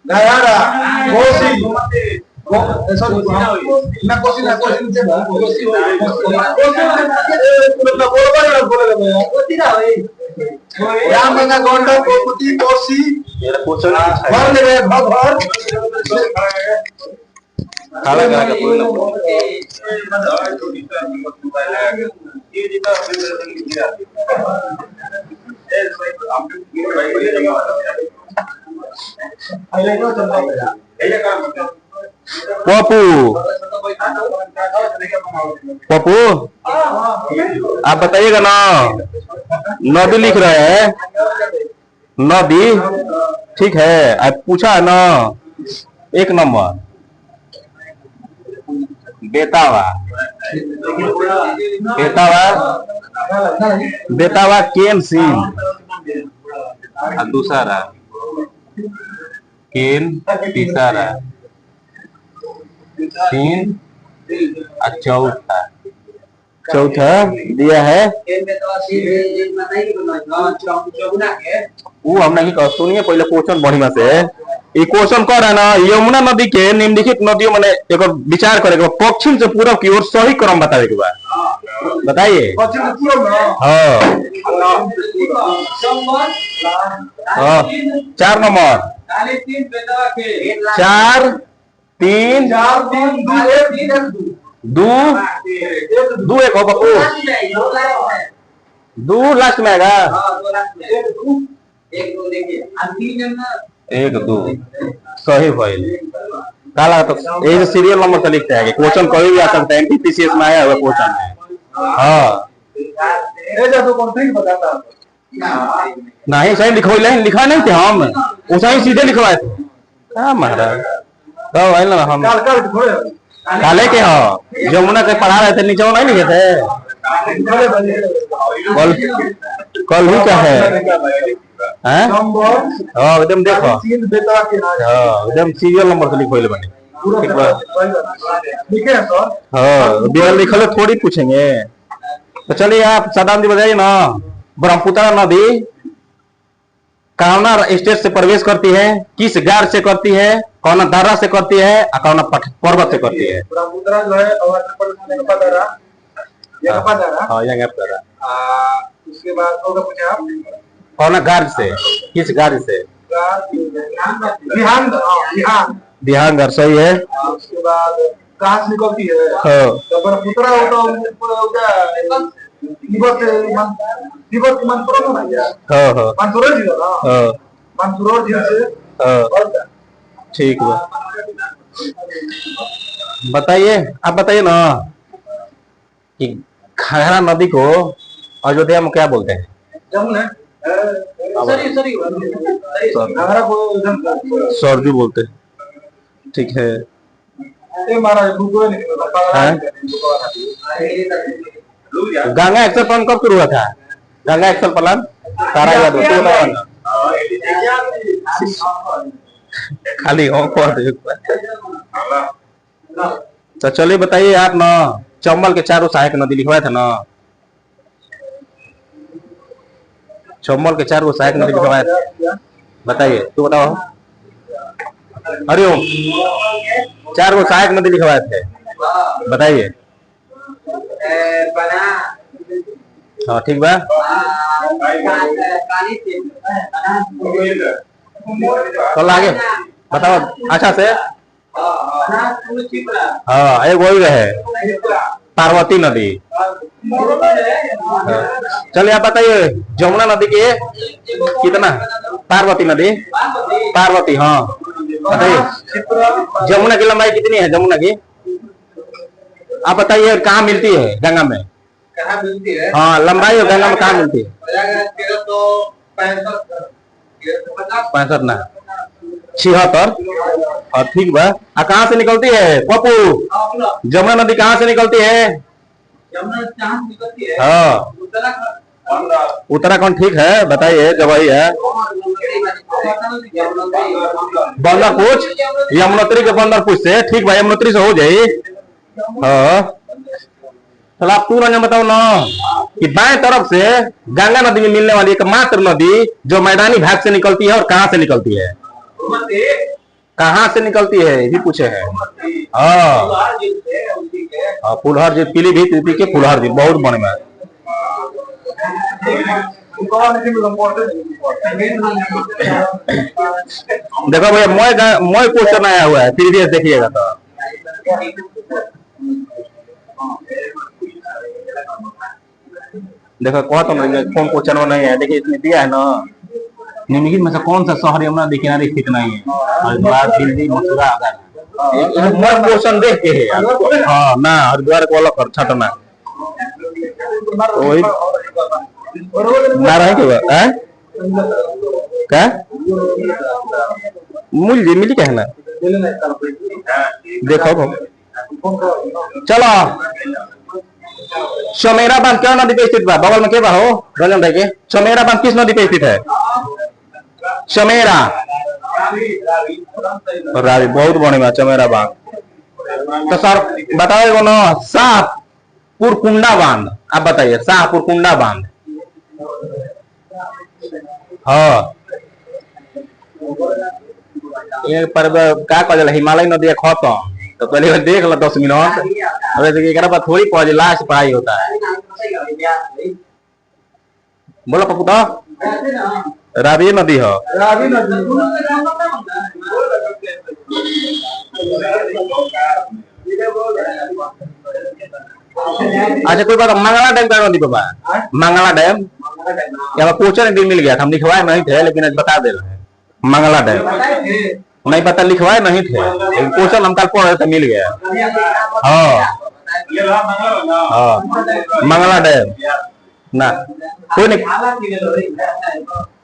Gayara, Kosi, sorry, na Kosi नीचे ना Kosi हो ना बोलेगा भैया Kosi ना भाई रामगंगा गोंडा कोपुती कोसी भर ले रे भर खाला करा के पूरा पप्पू पप्पू आप बताइएगा ना नदी लिख रहे हैं नदी ठीक है आप पूछा है ना एक नंबर बेतावा बेतावा बेतावा केन सिंह और दूसरा केन तीसरा तीन और चौथा चौथा दिया है वो हम नहीं कह सुनिए पहले क्वेश्चन बढ़िया से ये क्वेश्चन कर रहा है ना यमुना नदी के निम्नलिखित नदियों में एक विचार करेगा पश्चिम से पूर्व की ओर सही क्रम बतावे के बाद बताइए हाँ 4 नंबर 4 3 2 2 एक हो पप्पू 2 लास्ट में आएगा 1 2 सही भाई काला तो ये सीरियल नंबर से लिखते हैं क्वेश्चन कभी भी आ सकता है एनटीपीसीएस में आया हुआ क्वेश्चन है हाँ नहीं सही लिखा नहीं थे हम उसे ही सीधे लिखवाए थे हाँ महाराज तो ना हम काले के हो यमुना के पढ़ा रहे थे नीचे नहीं लिखे थे कल ही क्या है एकदम देखो एकदम सीरियल नंबर से लिखो बने हाँ लिखल थोड़ी पूछेंगे तो चलिए आप सदाम जी बताइए ना ब्रह्मपुत्र नदी कौना स्टेट से प्रवेश करती है किस गार से करती है कौन दर्रा से करती है और कौन पर्वत से करती है ब्रह्मपुत्र जो है उसके बाद कौन गार से किस गार से बिहान गार सही है उसके बाद कहाँ से निकलती है तो ब्रह्मपुत्र ठीक है बताइए आप बताइए ना कि घाघरा नदी को अयोध्या में क्या बोलते हैं सरजू बोलते हैं ठीक है गंगा एक्सल प्लान कब शुरू हुआ था गंगा एक्सल प्लान तारा याद हो खाली तो चलिए बताइए आप ना चंबल के चारों सहायक नदी लिखवाया था ना चंबल के चारों सहायक नदी लिखवाया था बताइए तू बताओ हरिओम 4 सहायक नदी लिखवाए थे बताइए हाँ ठीक बा कल आगे बताओ अच्छा से हाँ एक वही रहे पार्वती नदी चलिए आप बताइए जमुना नदी के कितना पार्वती नदी पार्वती हाँ बताइए जमुना की लंबाई कितनी है जमुना की आप बताइए कहाँ मिलती है गंगा में कहाँ मिलती है हाँ लंबाई और गंगा में कहाँ मिलती है 65 ना 76 और ठीक बा कहाँ से निकलती है पप्पू जमुना नदी कहाँ से निकलती है हाँ उत्तराखंड ठीक है बताइए जब वही है बंदर पूछ यमुनोत्री के बंदर पूछ से ठीक भाई यमुनोत्री से हो जाए हाँ चलो आप तू रंजन बताओ ना कि बाएं तरफ से गंगा नदी में मिलने वाली एकमात्र नदी जो मैदानी भाग से निकलती है और कहां से निकलती है कहाँ से निकलती है ये भी पूछे हैं। हाँ फुलहर जीत पीलीभीत यूपी के फुलहर जीत बहुत बने में। देखो भैया मोय क्वेश्चन आया हुआ है फिर भी देखिएगा तो देखो कौन कौन क्वेश्चन नहीं है। देखिए इसमें दिया है ना निम्नलिखित में से कौन सा शहर यमुना नदी किनारे स्थित नहीं है। हरिद्वार दिल्ली मथुरा मोय क्वेश्चन देख के है यार। हाँ ना हरिद्वार को अलग छटना वही ना रहे क्या क्या मिल मिली क्या है ना देखो चलो चमेरा बांध क्या नदी पे स्थित बा बगल में क्या हो रंजन भाई के चमेरा बांध किस नदी पे स्थित है। चमेरा रावी बहुत बड़ी बात चमेरा बांध। तो सर बताओ ना शाहपुर कुंडा बांध आप बताइए शाहपुर कुंडा बांध। हाँ ये पर क्या कह हिमालय नदी खत्म तो पहले देख लो 10 मिनट अब थोड़ी पहुंचे लास्ट पढ़ाई होता है। बोलो पप्पू तो रावी नदी हो रावी नदी अच्छा कोई बात मंगला डैम का नदी बाबा मंगला डैम यहाँ क्वेश्चन एक दिन मिल गया था हम लिखवाए नहीं थे लेकिन आज बता दे रहे हैं मंगला डैम नहीं पता लिखवाए नहीं थे लेकिन क्वेश्चन हम कल पढ़ रहे थे मिल गया। हाँ हाँ मंगला डैम ना कोई नहीं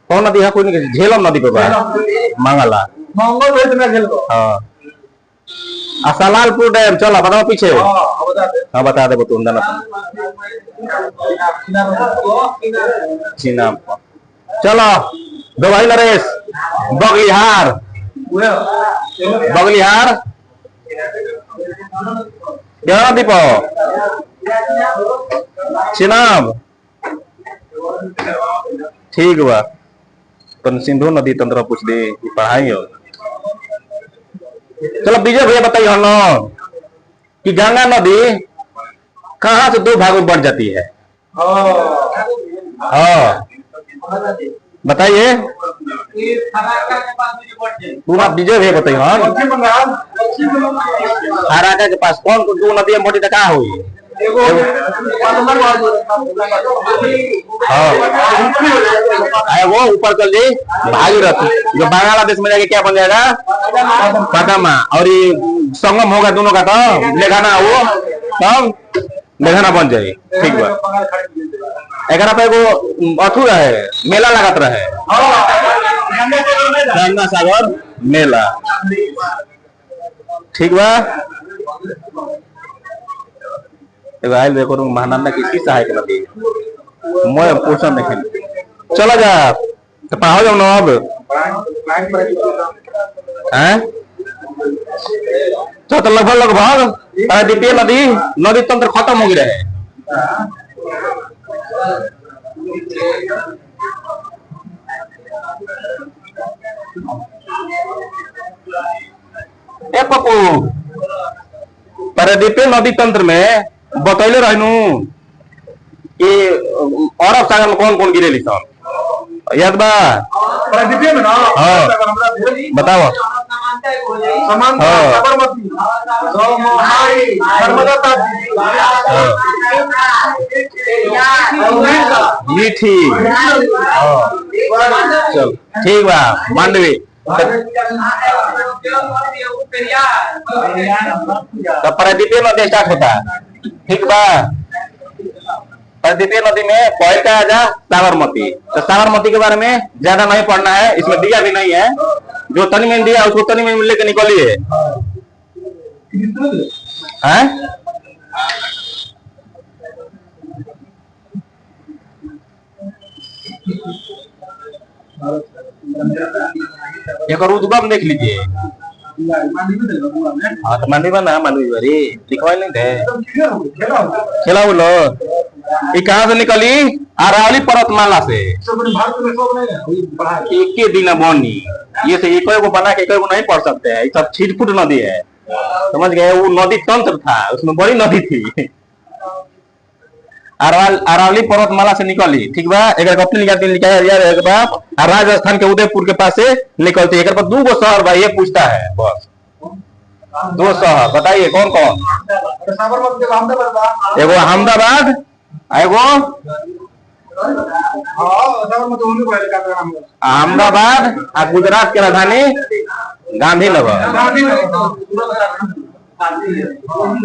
कौन नदी है कोई नहीं झेलम नदी पे मंगला हाँ सलालपुर डैम चलो बताओ पीछे। हाँ बता दे तुम चीना चलो दवाई नरेश बगलिहार बगलिहार क्या नदी पो चिनाब ठीक बा पर सिंधु नदी तंत्र पूछ दे पढ़ाई हो। चलो विजय भैया बताइए हम कि गंगा नदी कहाँ से 2 भागों में बढ़ जाती है। हाँ बताइए पूरा विजय भैया बताइए। हाँ हराका के पास कौन 2 नदी मोटी कहाँ हुई। हाँ वो ऊपर चल जाए भागीरथ जो बांग्लादेश में जाके क्या बन जाएगा पटामा और ये संगम होगा दोनों का तो लेखाना वो तब लेखाना बन जाए ठीक बा। एकरा पे वो अथु रहे मेला लगत रहे गंगा सागर मेला ठीक बा। आयल देखो महानंदा किसकी सहायक नदी मैं पोषण देखे चला जा तो पढ़ाओ जाओ ना अब तो लगभग द्वीपीय नदी तंत्र खत्म हो गया है। पप्पू पारादीपीय नदी तंत्र में बतैले रहनु कि अरब सागर में कौन कौन गिरे सब याद बा पारादीपीय में ना। हाँ बताओ मीठी चल ठीक बा मांडवी तो पारादीपीय नदी स्टार्ट होता है ठीक बा। पारादीपीय नदी में पॉइंट आ जा साबरमती तो साबरमती के बारे में ज्यादा नहीं पढ़ना है इसमें दिया भी नहीं है जो तनी में दिया उसको तनी में लेके निकलिए हैं। एक उद्गम देख लीजिए। हाँ तो मानवी बना मानवी बारी लिखवा नहीं थे खेला बोलो ये कहाँ से निकली अरावली पर्वतमाला से भारत में सब नहीं है वही बढ़ा है। एक ही दिन बनी, ये से एक को बना के एक को नहीं पढ़ सकते हैं। ये सब छिटपुट नदी है, समझ गए। वो नदी तंत्र था, उसमें बड़ी नदी थी। अरावली पर्वतमाला से निकली, ठीक बा। एक अपने निकाल राजस्थान के उदयपुर के पास से निकलती है। पर 2 गो शहर भाई ये पूछता है, बस 2 शहर बताइए कौन कौन। एगो अहमदाबाद, एगो अहमदाबाद और गुजरात की राजधानी गांधीनगर।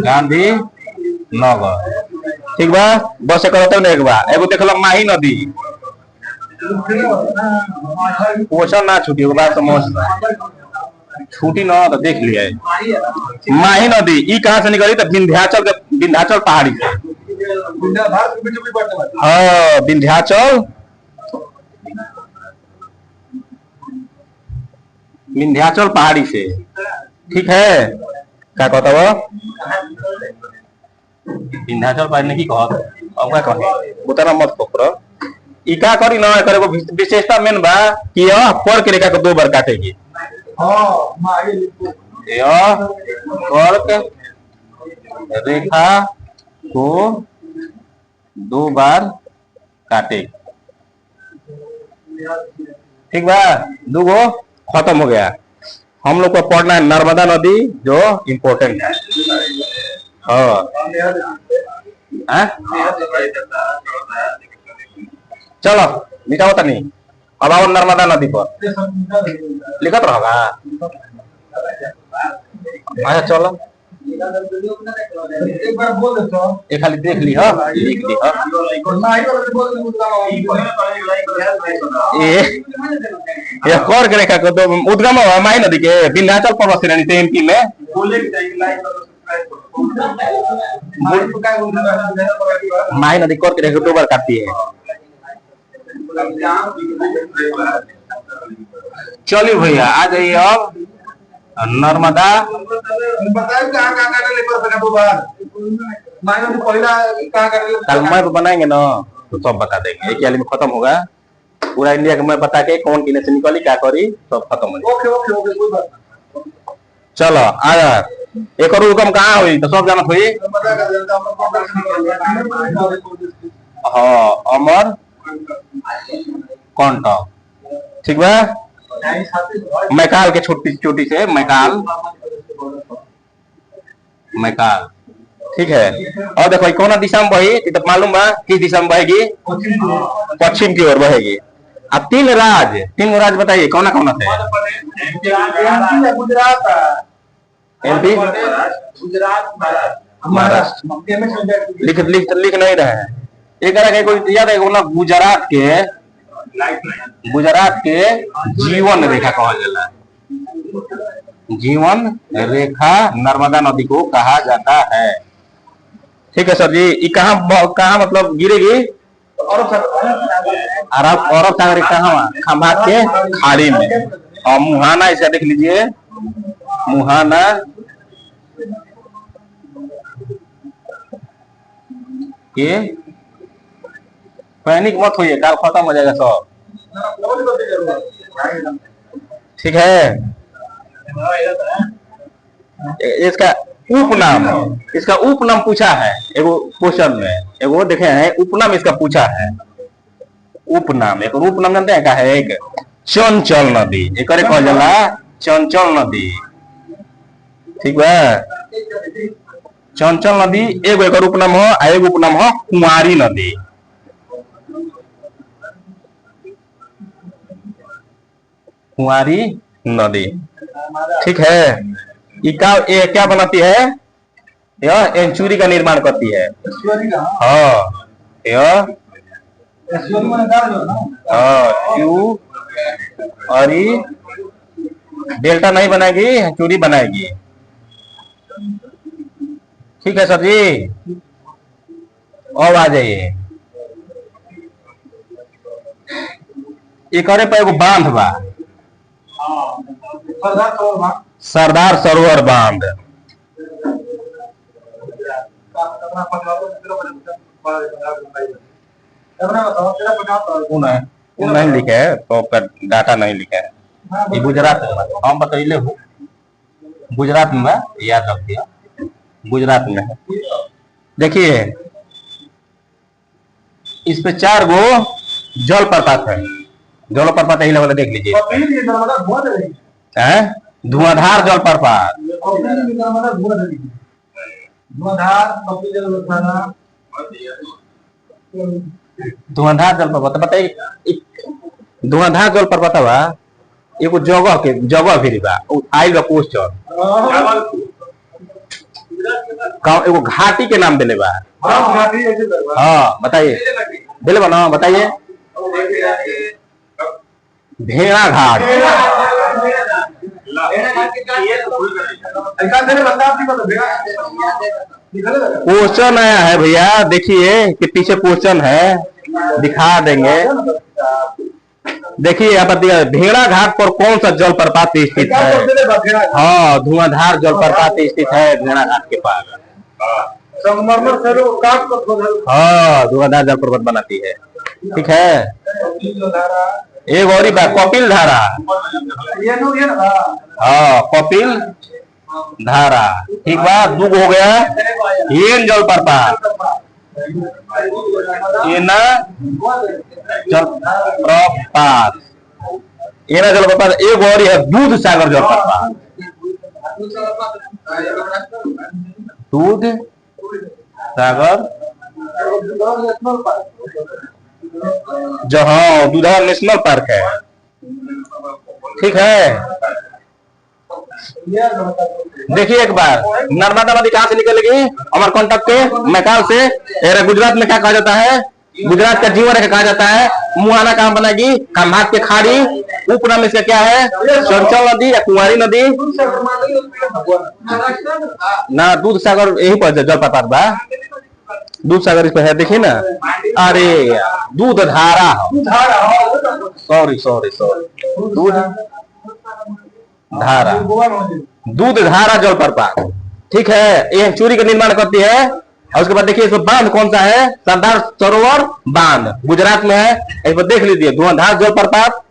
गांधीनगर, ठीक बा। बस एक एक बा। एगो देखल माही नदी, क्वेश्चन ना छूटी, बात समझ छूटी ना तो देख लिया। माही नदी ई कहाँ से निकली? तो विंध्याचल पहाड़ी से। हाँ, विंध्याचल पहाड़ी से, ठीक है। क्या कहता वो विंध्याचल पहाड़ी ने की कहत, अब क्या कहे उतना मत पकड़ो। ई का करी ना, करे को विशेषता मेन बा कि यह पर के रेखा को 2 बार काटेगी। यह पर के रेखा को 2 बार काटे, ठीक बा। 2 गो खत्म हो गया। हम लोग को पढ़ना है नर्मदा नदी, जो इम्पोर्टेंट है। चलो लिखा होता नहीं, अब आओ नर्मदा नदी पर लिखत रहेगा। अच्छा चलो एक बार बोल दे तो एक खाली देख ली, हाँ लिख ली। ये कर के रेखा को तो उद्गम हुआ माही नदी के विंध्याचल पर्वत श्रेणी से एमपी में। माही नदी कर के रेखा 2 बार काटती है। चलिए भैया आ जाइए अब नर्मदा। कल मैप बनाएंगे ना तो सब बता देंगे, एक में खत्म होगा। पूरा इंडिया का मैप बता के कौन किने से निकली क्या करी सब खत्म हो जाएगा। चलो आया एक और हुकम कहाँ हुई तो सब जानत हुई। हाँ अमर कंटक, ठीक बा। मैकाल के छोटी से मैकाल, ठीक है। और देखो कौन दिशा में बही तो मालूम बा किस दिशा में बहेगी? पश्चिम की ओर बहेगी। अब 3 राज बताइए कौन कौन थे? एमपी, गुजरात, महाराष्ट्र। लिख नहीं रहे हैं। एक कोई याद है ना, गुजरात के जीवन रेखा कहा जाला। जीवन रेखा नर्मदा नदी को कहा जाता है, ठीक है सर जी। ये कहाँ मतलब गिरेगी? अरब सागर कहाँ? खंभात के खाड़ी में। और मुहाना इसका देख लीजिए, मुहाना के पैनिक मत होइए, काल खत्म हो जाएगा सब, ठीक है। इसका उपनाम पूछा है एगो क्वेश्चन में, एगो देखे हैं उपनाम इसका पूछा है। उपनाम एक उपनाम जानते हैं क्या है? एक चंचल नदी, एक कहल जाला चंचल नदी, ठीक है। चंचल नदी एगो एक उपनाम हो, एगो उपनाम हो कुंवारी नदी। कुंवारी नदी, ठीक है। ये क्या बनाती है? यह एंचुरी का निर्माण करती है। हाँ यह डेल्टा नहीं बनाएगी, एंचुरी बनाएगी, ठीक है सर जी। अब आ जाइए, एक पे एगो बांध बा, सरदार सरोवर बांध। अपना बताओ तेरा 50 वो नहीं लिखा है, तो आपका डाटा नहीं लिखा है। ये गुजरात में हम बतैले हो, गुजरात में याद रखिए, गुजरात में है। देखिए इस पे 4 गो जल प्रपात है, जल प्रपात यही वाला देख लीजिए, धुआंधार जल प्रपात, धुआंधार जल प्रपात बताइए। धुआंधार जल प्रपात बा एगो जगह भी बा, आइल बा क्वेश्चन, एगो घाटी के नाम दिले बा। हाँ बताइए, दिले बा ना, बताइए। भेड़ा घाट, क्वेश्चन आया है भैया, देखिए कि पीछे क्वेश्चन है, दिखा देंगे। देखिए यहाँ पर दिया, भेड़ा घाट पर कौन सा जल प्रपात स्थित है? हाँ, धुआंधार जल प्रपात स्थित है भेड़ा घाट के पास। हाँ, धुआंधार जल प्रपात बनाती है, ठीक है। एक और बात, कपिल धारा, हाँ कपिल धारा, ठीक बात। 2 हो गया येन जल प्रपात, येना जल प्रपात, येना जल प्रपात। एक और है दूध सागर जल प्रपात, दूध सागर जहाँ दूधा नेशनल पार्क है, ठीक है। देखिए एक बार, नर्मदा नदी कहाँ से निकलेगी? अमरकंटक के मैकाल से। गुजरात में क्या कहा जाता है? गुजरात का जीवन रेखा कहा जाता है। मुहाना कहाँ बनेगी? खंभात के खाड़ी। उपनाम इसका क्या है? चंचल नदी या कुंवारी नदी ना, दूध सागर यही पर जल प्रपात बा, दूध सागर इस पे है, देखिए ना। अरे दूध धारा, सॉरी दूध धारा, दूध धारा जल प्रपात, ठीक है। ये चूरी का निर्माण करती है। और उसके बाद देखिए इसमें बांध कौन सा है? सरदार सरोवर बांध, गुजरात में है। इस पर देख लीजिए, धुआंधार जल प्रपात,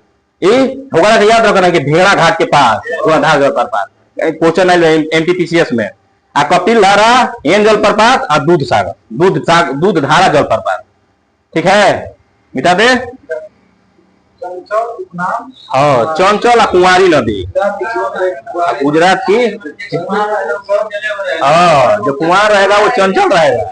ये होगा याद रखना कि भेड़ा घाट के पास धुआंधार जल प्रपात, क्वेश्चन है एमटीपीसीएस में। कपिल धारा, एन जल प्रपात और दूध सागर, दूध धारा जल प्रपात, ठीक है। मिटा दे। हाँ, चंचल और कुंवारी नदी गुजरात की। हाँ, जो कुंवार रहेगा वो चंचल रहेगा।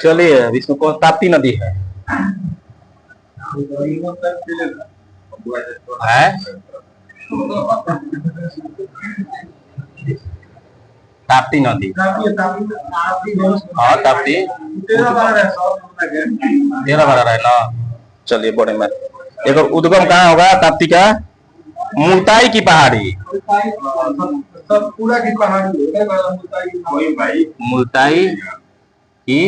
चलिए, विष्णु को ताप्ती नदी है, ताप्ती नदी। हाँ ताप्ती, 13 भरा है ना। चलिए बड़े में एक उद्गम कहाँ होगा ताप्ती का? मुल्ताई की पहाड़ी, मुल्ताई की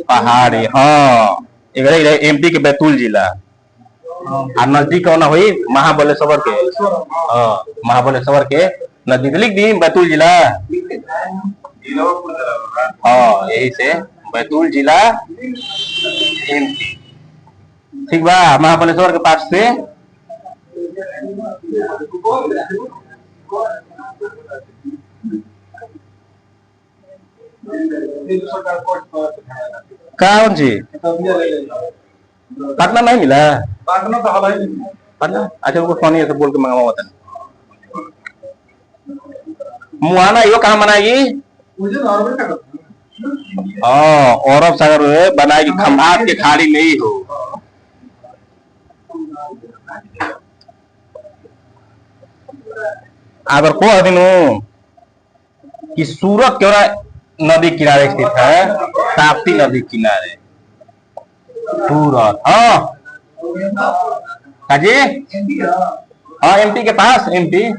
पहाड़ी। हाँ, एमपी के बैतूल जिला, और नजदीक कौन हुई? महाबलेश्वर के। हाँ, महाबलेश्वर के नजदीक लिख दी बैतूल जिला। हाँ, यही से बैतूल जिला एमपी, ठीक बा। महाबलेश्वर के पास से कौन जी? पटना नहीं मिला? पटना तो हाल ही नहीं। पटना अच्छा, उनको फोन ही बोल के मंगवा होता है। मुहाना यो कहाँ बनाएगी? हाँ, औरब सागर बनाएगी, खंभात के खाड़ी में ही हो। अगर को दिनु कि सूरत केवड़ा नदी किनारे स्थित है, ताप्ती नदी किनारे सूरत। हाँ जी, हाँ एमपी के पास, एमपी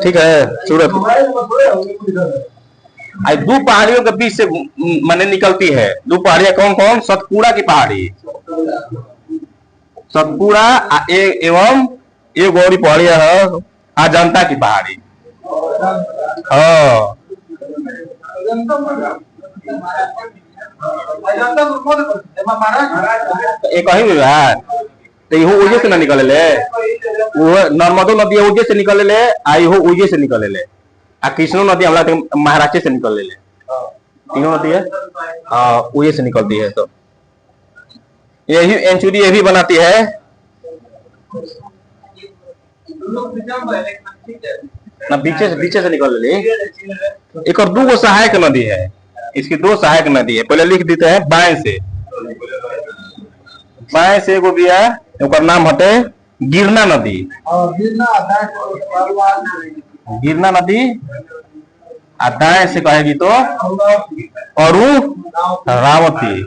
ठीक है। सूरत आई दो पहाड़ियों के बीच से मने निकलती है। दो पहाड़ियां कौन कौन? सतपुड़ा की पहाड़ी, सतपुड़ा एवं एक गौरी पहाड़िया है अजंता की पहाड़ी। हाँ एक ही विभाग तो इहो उजे से ना निकले ले, वो नर्मदो नदी उजे से निकले ले, आ इहो उजे से निकले ले, आ कृष्णो नदी हमरा महाराष्ट्र से निकले ले। तीनों नदी है उजे से निकलती है। तो यही एंचुरी ये भी बनाती है। ना बीचे से निकल ले। एक और दो सहायक नदी है, इसकी दो सहायक नदी है। पहले लिख देते हैं बाएं से एगो भी है, उसका नाम हटे गिरना नदी। गिरना नदी दाएं से कहेगी तो अरु रावती,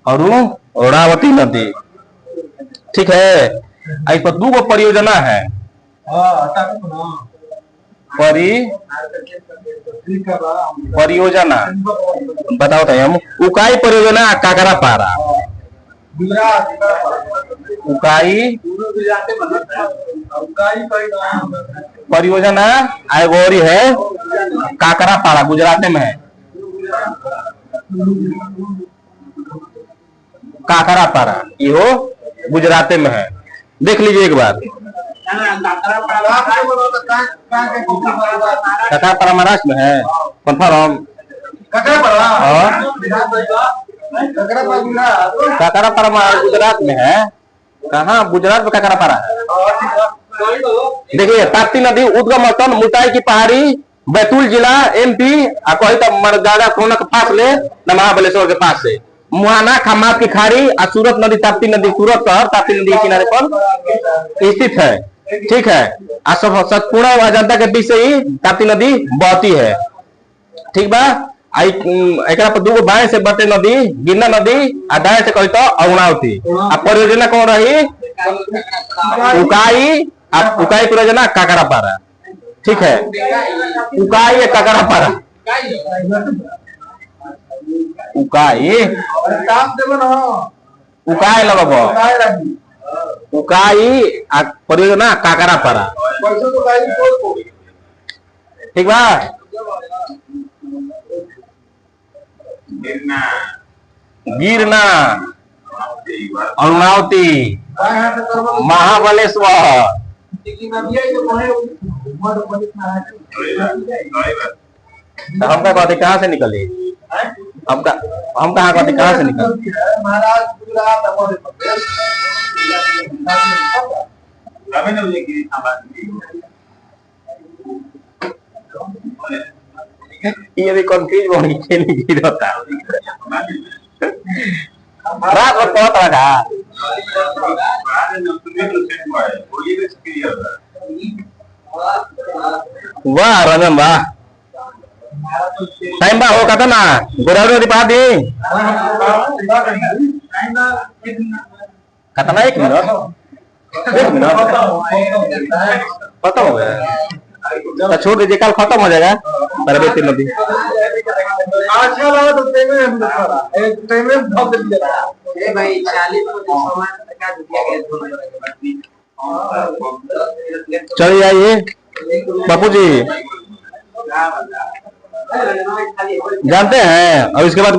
अरु रावती नदी। ठीक है। इस पर दो परियोजना है। परियोजना बताओ था हम। उकाई परियोजना काकरा पारा, उकाई परियोजना आयगोरी है काकरा पारा, गुजरात में है। काकरा पारा यो गुजरात में है, देख लीजिए एक बार। काकरा महाराष्ट्र में है, कन्फर्म। काकरा गुजरात में है। कहाँ? गुजरात में काकरा पारा है। देखिए ताप्ती नदी उद्गम स्थल मुताई की पहाड़ी, बैतूल जिला एमपी। कही तो मरगाड़ा कोना के पास ले न महाबलेश्वर के पास से मुहाना खामात की खाड़ी और सूरत नदी, ताप्ती नदी सूरत शहर ताप्ती नदी के किनारे पर स्थित है। ठीक है। सतपुड़ा और अजंता के बीच से ही ताप्ती नदी बहती है। ठीक बा। एक पर दो बाएं से बटे नदी गिरना नदी और दाएं से कही तो अरुणावती। परियोजना कौन रही? उकाई। उकाई परियोजना काकरा पारा। ठीक है। उकाई काकरा पारा, उकाई उकाई लगब, उकाई परियोजना काकरा पारा। ठीक बा। गिरना, अरुणावती, महाबलेश्वर। हम क्या कहते कहाँ से निकले? हम कहाँ कहते कहाँ से निकले? ये भी कंफ्यूज होने के लिए गिरता रात भर बहुत रहा। वाह रंजन वाह, टाइम बा हो कता ना गोरावरी नदी पा दी कतना 1 मिनट 1 मिनट खत्म हो गया। तो छोड़ दीजिए, कल खत्म हो जाएगा परवेती नदी। भाई 40 चलिए आइए बापू जी, जानते हैं और इसके बाद